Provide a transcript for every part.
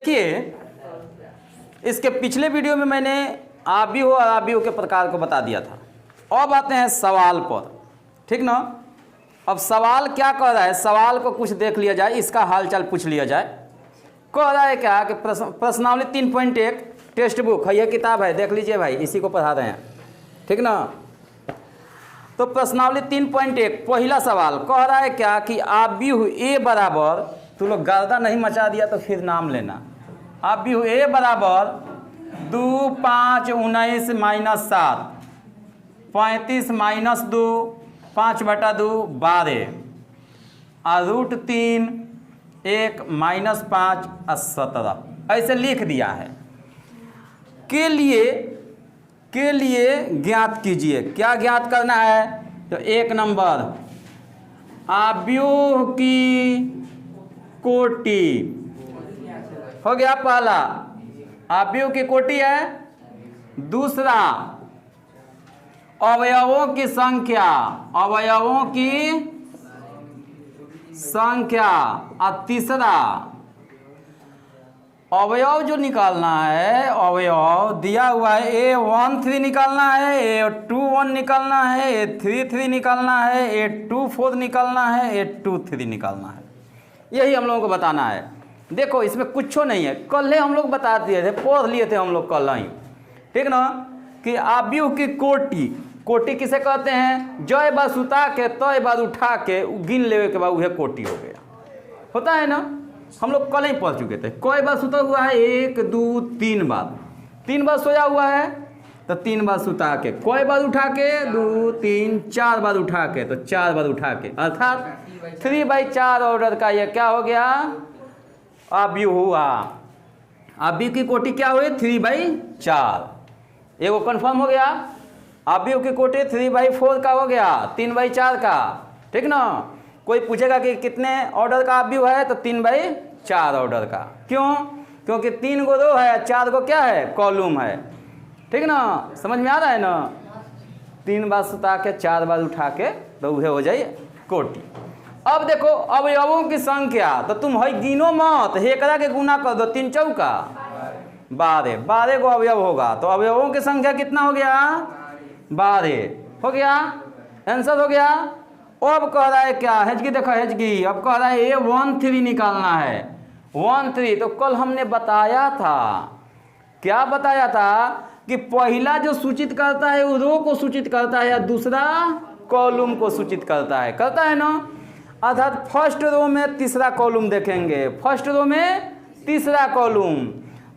देखिए इसके पिछले वीडियो में मैंने आव्यूह और आव्यूह के प्रकार को बता दिया था। अब आते हैं सवाल पर, ठीक ना। अब सवाल क्या कह रहा है, सवाल को कुछ देख लिया जाए, इसका हालचाल पूछ लिया जाए। कह रहा है क्या कि प्रश्नावली 3.1 टेक्स्ट बुक है, यह किताब है, देख लीजिए भाई, इसी को पढ़ा रहे हैं, ठीक ना। तो प्रश्नावली 3.1 पहला सवाल कह रहा है क्या कि आव्यूह ए बराबर, तू लोग गर्दा नहीं मचा दिया तो फिर नाम लेना। आव्यूह ए बराबर 2, 5, 19 माइनस 7, 35 माइनस 2, 5/2 12 और √3 1 माइनस 5 17, ऐसे लिख दिया है। के लिए ज्ञात कीजिए। क्या ज्ञात करना है? तो 1 नंबर आव्यूह की कोटि हो गया, पहला आव्यूह की कोटि है। दूसरा अवयवों की संख्या, अवयवों की संख्या। और तीसरा अवयव जो निकालना है, अवयव दिया हुआ है, A13 निकालना है, A21 निकालना है, A33 निकालना है, A24 निकालना है, A23 निकालना है। यही हम लोगों को बताना है। देखो इसमें कुछ नहीं है, कल हम लोग बता दिए थे, पढ़ लिए थे हम लोग कल ही, ठीक ना, कि आव्यूह की कोटि, कोटि किसे कहते हैं? जय बार सुता के तय बार उठा के गिन लेवे के बाद वह कोटि हो गया, होता है ना। हम लोग कल ही पढ़ चुके थे। कई बार सुता हुआ है? 1, 2, 3 बार। 3 बार सोया हुआ है तो 3 बार सुता के। कई बार उठा के? 2, 3, 4 बार उठा के, तो 4 बार उठा के, अर्थात 3/4 ऑर्डर का ये क्या हो गया? आव्यूह हुआ। आव्यूह की कोटि क्या हुई? 3/4। एगो कन्फर्म हो गया। आव्यूह की कोटि 3/4 का हो गया, 3/4 का, ठीक ना। कोई पूछेगा कि कितने ऑर्डर का आव्यूह है, तो 3/4 ऑर्डर का। क्यों? क्योंकि 3 को रो है, 4 को क्या है? कॉलम है, ठीक ना। समझ में आ रहा है ना। 3 बार सुता के 4 बार उठा के, तो वह हो जाए कोटि। अब देखो अवयवों की संख्या, तो तुम है गिनो मत, हेकरा के गुना कर दो, 3 चौका 12 को अवयव होगा। तो अवयवों की संख्या कितना हो गया? 12 हो गया, आंसर हो गया। अब कह रहा है क्या? हेजगी देखो, हेजगी अब कह रहा है A13 निकालना है। 13 तो कल हमने बताया था, क्या बताया था कि पहला जो सूचित करता है वो रो को सूचित करता है, या दूसरा कॉलम को सूचित करता है ना। अर्थात फर्स्ट रो में तीसरा कॉलम देखेंगे, फर्स्ट रो में तीसरा कॉलम,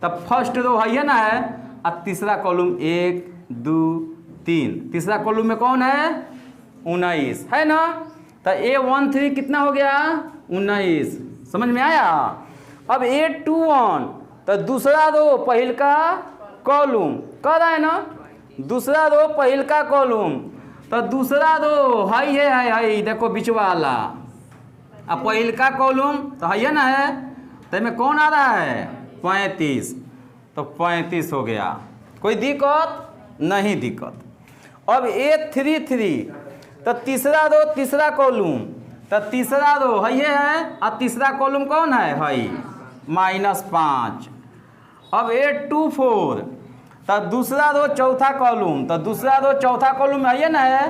तब फर्स्ट रो है ना है, और तीसरा कॉलम 1, 2, 3, तीसरा कॉलम में कौन है? 19 है ना। तो A13 कितना हो गया? 19। समझ में आया। अब A21 तो दूसरा रो पहल का कॉलम कह रहा है ना, दूसरा रो पहल का कॉलम, तो दूसरा रो है देखो बीच वाला, अब पहल का कॉलम तो है ना है, तो इसमें कौन आ रहा है? 35, तो 35 हो गया। कोई दिक्कत नहीं? दिक्कत। अब A33 तो तीसरा रो तीसरा कॉलम, तो तीसरा रो है, और तीसरा कॉलम कौन है? -5। अब A24 तो दूसरा रो चौथा कॉलम, तो दूसरा रो चौथा कॉलम है ना है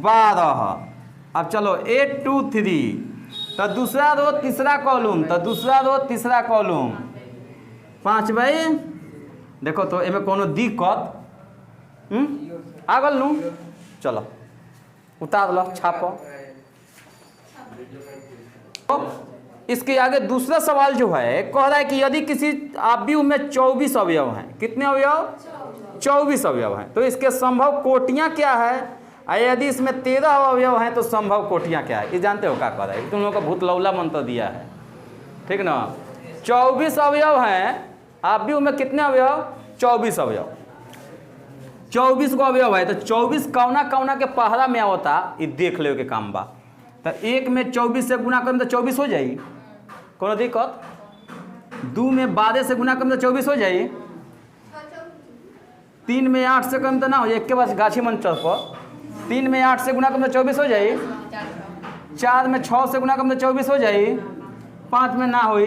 12। अब चलो A23 तो दूसरा रो तीसरा कॉलम, तो दूसरा रो तीसरा कॉलम 5 देखो, तो इसमें कोनो दिक्कत आगल नू, चलो उतार लो, छापो। इसके आगे दूसरा सवाल जो है कह रहा है कि यदि किसी आव्यूह में 24 अवयव हैं, कितने अवयव? 24 अवयव हैं, तो इसके संभव कोटियां क्या है? यदि इसमें 13 अवयव हैं तो संभव कोटियां क्या है? ये जानते हो क्या कह रहा है? तुम लोगों का भूतलौला मंत्र दिया है, ठीक ना। 24 अवयव हैं, आव्यूह में कितने अवयव? 24 अवयव। 24 को अवयव है, तो 24 कौना के पहरा में आवता, ये देख ले के काम बा। तो 1 में 24 से गुना करें तो 24 हो जाई, कोनो दिक्कत? 2 में 12 से गुना करें तो 24 हो जाई। 3 में 8 से कम तो ना हो जाए, एक के पास गाछी मन चल पर। 3 में 8 से गुना करें तो 24 हो जाई। 4 में 6 से गुना करें तो 24 हो जाई। 5 में ना हुई,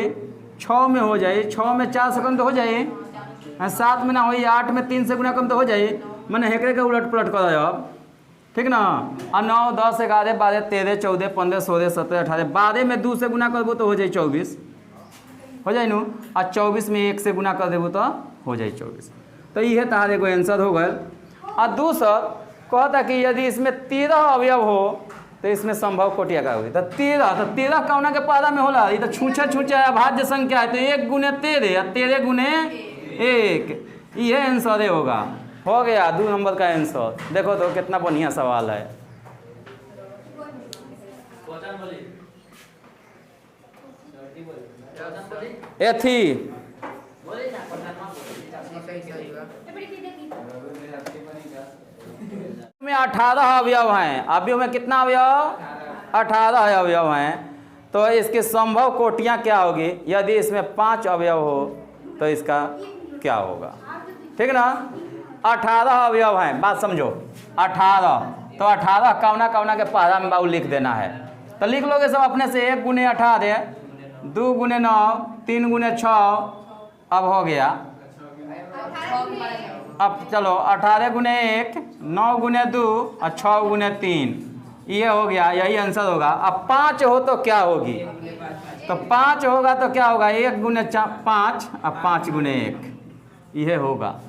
6 में हो जाए, 6 में 4 से कम तो हो जाए, 7 में ना हो, 8 में 3 से गुना कम तो हो जाए। मैंने हेकरे के उलट पुलट कर अब, ठीक ना। और 9, 10, 11, 12, 13, 14, 15, 16, 17, 18, 12 में 2 से गुना करबो तो हो जाए 24, हो जाए नू। और 24 में 1 से गुना कर देबो तो हो जाए 24। तो ये तार एगो आंसर हो गए। और दूसरा कहता कि यदि इसमें 13 अवयव हो तो इसमें संभव कोटिया का होगी। तो 13 कौना के पारा में होला, ये तो छूछे छूछे अभाज्य संख्या है। तो 1 गुने 13 और 13 गुने 1, ये आंसर होगा। हो गया 2 नंबर का आंसर। देखो तो कितना बढ़िया सवाल है। एथी में 18 अवयव हैं। अवयव में कितना अवयव? 18 अवयव हैं। तो इसकी संभव कोटियां क्या होगी? यदि इसमें 5 अवयव हो तो इसका क्या होगा? ठीक ना। 18 अवयव हैं, बात समझो। 18, तो 18 कौना कौना के पारा में बाबू लिख देना है। तो लिख लोगे सब अपने से। 1 गुने 18, 2 गुने 9, 3 गुने 6, अब हो गया। अब चलो 18 गुने 1, 9 गुने 2 और 6 गुने 3, ये हो गया, यही आंसर होगा। अब 5 हो तो क्या होगी? तो 5 होगा तो क्या होगा? 1 गुने 5 और 5 गुने 1, ये होगा।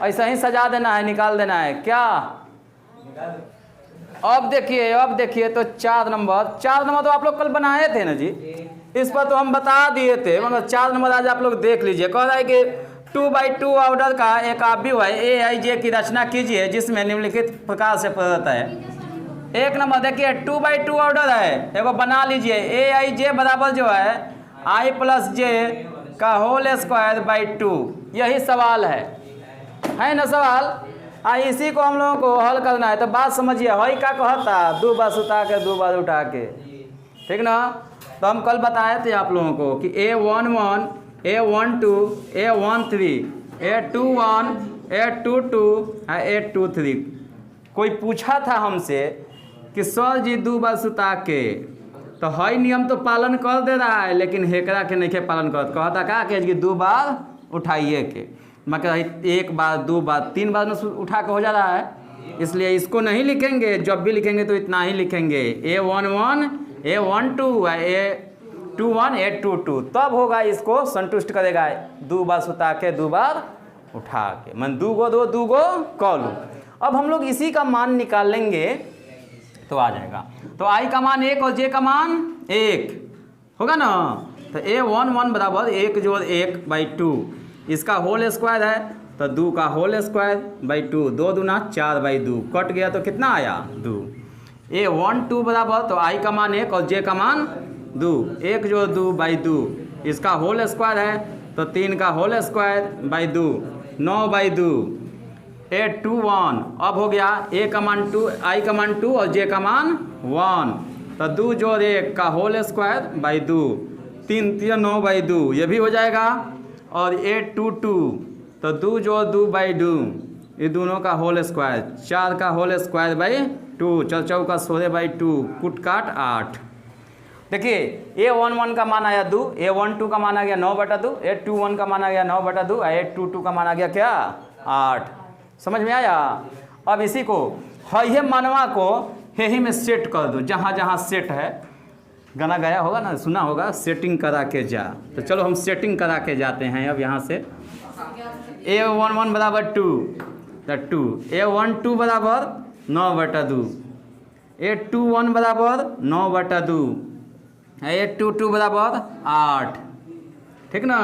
ऐसा ही सजा देना है, निकाल देना है क्या। अब देखिए तो 4 नंबर तो आप लोग कल बनाए थे ना जी, इस पर तो हम बता दिए थे, मगर 4 नंबर आज आप लोग देख लीजिए। कह रहा है कि 2x2 ऑर्डर का एक अवयव है AIJ की रचना कीजिए जिसमें निम्नलिखित प्रकार से प्रदत्त है। 1 नंबर देखिए 2x2 ऑर्डर है, एगो बना लीजिए। AIJ बराबर जो है I + J का होल स्क्वायर बाई 2, यही सवाल है ना सवाल। इसी को हम लोगों को हल करना है। तो बात समझिए, हई का कहता 2 बार सुता के 2 बार उठा के, ठीक ना। तो हम कल बताए थे आप लोगों को कि A11, A12, A13, A21, A22, A23। कोई पूछा था हमसे कि सर जी 2 बार सुता के, तो हई नियम तो पालन कर दे रहा है लेकिन हेकरा के नहीं पालन कर। कहता का कि 2 बार उठाइए के, मतलब 1 बार 2 बार 3 बार में उठा के हो जा रहा है, इसलिए इसको नहीं लिखेंगे। जब भी लिखेंगे तो इतना ही लिखेंगे, A11, A12, A21, A22, तब होगा, इसको संतुष्ट करेगा। 2 बार सुता के 2 बार उठा के, मन 2 गो 2 गो कॉल। अब हम लोग इसी का मान निकाल लेंगे तो आ जाएगा। तो I का मान 1 और J का मान 1 होगा ना। तो A11 बराबर 1 जोड़ 1 बाई 2, इसका होल स्क्वायर है तो 2 का होल स्क्वायर बाई 2, 2 दूना 4 बाई 2, कट गया तो कितना आया 2। A12 बराबर, तो I का मान 1 और J का मान 2, 1 जोड़ 2 बाई 2, इसका होल स्क्वायर है तो 3 का whole square by 2, 9 by 2। A21 अब हो गया, A का मान 2, I का मान 2 और J का मान 1, तो 2 जोड़ 1 का होल स्क्वायर बाई 2, 3 3 9 बाई 2, ये भी हो जाएगा। और A22 तो 2 जोड़ 2 बाई 2, ये दोनों का होल स्क्वायर, 4 का होल स्क्वायर बाई 2, 4 चौका 16 बाई 2, कुट काट 8। देखिए A11 का मान आया 2, A12 का मान आ गया 9/2, A21 का मान आ गया 9/2, A22 का मान आ गया क्या 8। समझ में आया। अब इसी को हे मानवा को हे में सेट कर दो, जहाँ जहाँ सेट है, गाना गाया होगा ना, सुना होगा, सेटिंग करा के जा। तो चलो हम सेटिंग करा के जाते हैं। अब यहाँ से A11 बराबर 2, तो 2, A12 बराबर 9/2, A21 बराबर 9/2, A22 बराबर 8, ठीक ना।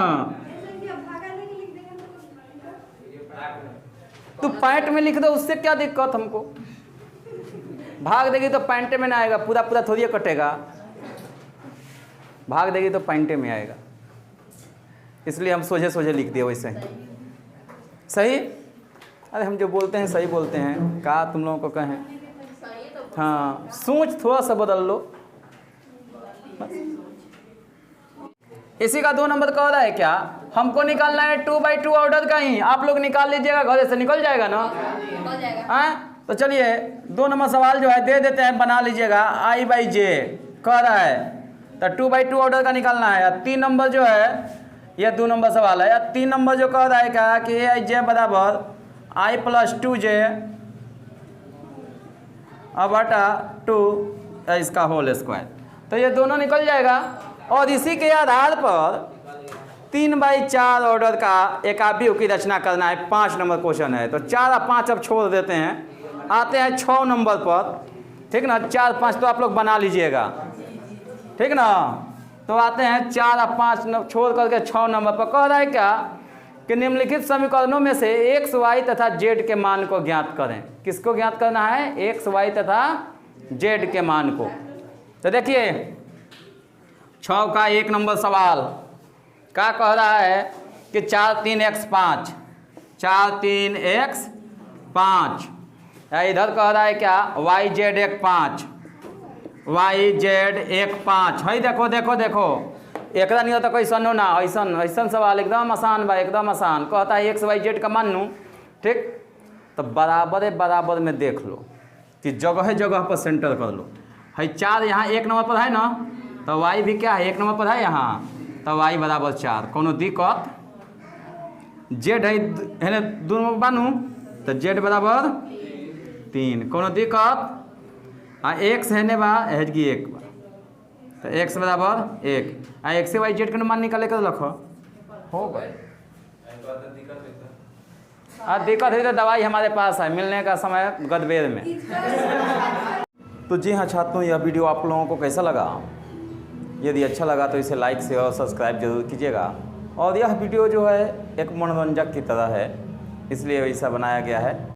तो पैंट में लिख दो, उससे क्या दिक्कत हमको। भाग देगी तो पैंटे में ना आएगा, पूरा पूरा थोड़ी कटेगा। भाग देगी तो पैंटे में आएगा, इसलिए हम सोझे सोझे लिख दिए वैसे ही। सही। अरे हम जो बोलते हैं सही बोलते हैं, कहा तुम लोगों को कहें। हाँ, सोच थोड़ा सा बदल लो। इसी का 2 नंबर कह रहा है क्या, हमको निकालना है 2/2 ऑर्डर का ही। आप लोग निकाल लीजिएगा, घर से निकल जाएगा ना। हाँ, तो चलिए 2 नंबर सवाल जो है दे देते हैं, बना लीजिएगा। I/J कह रहा है तो 2/2 ऑर्डर का निकालना है। 3 नंबर जो है ये 2 नंबर सवाल है। 3 नंबर जो कह रहा है क्या कि ए जे बराबर i + 2j बटा 2 इसका होल स्क्वायर। तो ये दोनों निकल जाएगा। और इसी के आधार पर 3/4 ऑर्डर का एक अवयव की रचना करना है। 5 नंबर क्वेश्चन है। तो 4 और 5 अब छोड़ देते हैं, आते हैं 6 नंबर पर। ठीक ना, 4 5 तो आप लोग बना लीजिएगा, ठीक ना। तो आते हैं 4 और 5 छोड़ करके 6 नंबर पर। कह रहा है क्या कि निम्नलिखित समीकरणों में से x, y तथा z के मान को ज्ञात करें। किसको ज्ञात करना है? x, y तथा z के मान को। तो देखिए 6 का 1 नंबर सवाल क्या कह रहा है कि 4 3 x 5, 4 3 x 5। इधर कह रहा है क्या y z 1 5, y z 1 5 है। देखो देखो देखो एक नहीं होता कैसन हो ना, ऐसा सवाल एकदम आसान बा, एकदम आसान। कहता है x y z का मान लूँ, ठीक। तो बराबर बराबर में देख लो कि जगह जगह पर सेंटर कर लो। है 4 यहाँ 1 नंबर पर है ना, तो y भी क्या है 1 नंबर पर है यहाँ, तो y बराबर 4। कोनो दिक्कत? z है 2 नंबर बानू, तो z बराबर 3। कोनो दिक्कत? हाँ x है ने बा की 1 बा, तो x बराबर 1। x से y z का मान निकाले कर रखो, हो गए। दिक्कत है तो दवाई हमारे पास है, मिलने का समय गदबेर में। तो जी हाँ छात्रों, यह वीडियो आप लोगों को कैसा लगा? यदि अच्छा लगा तो इसे लाइक शेयर और सब्सक्राइब जरूर कीजिएगा। और यह वीडियो जो है एक मनोरंजक की तरह है, इसलिए ऐसा बनाया गया है।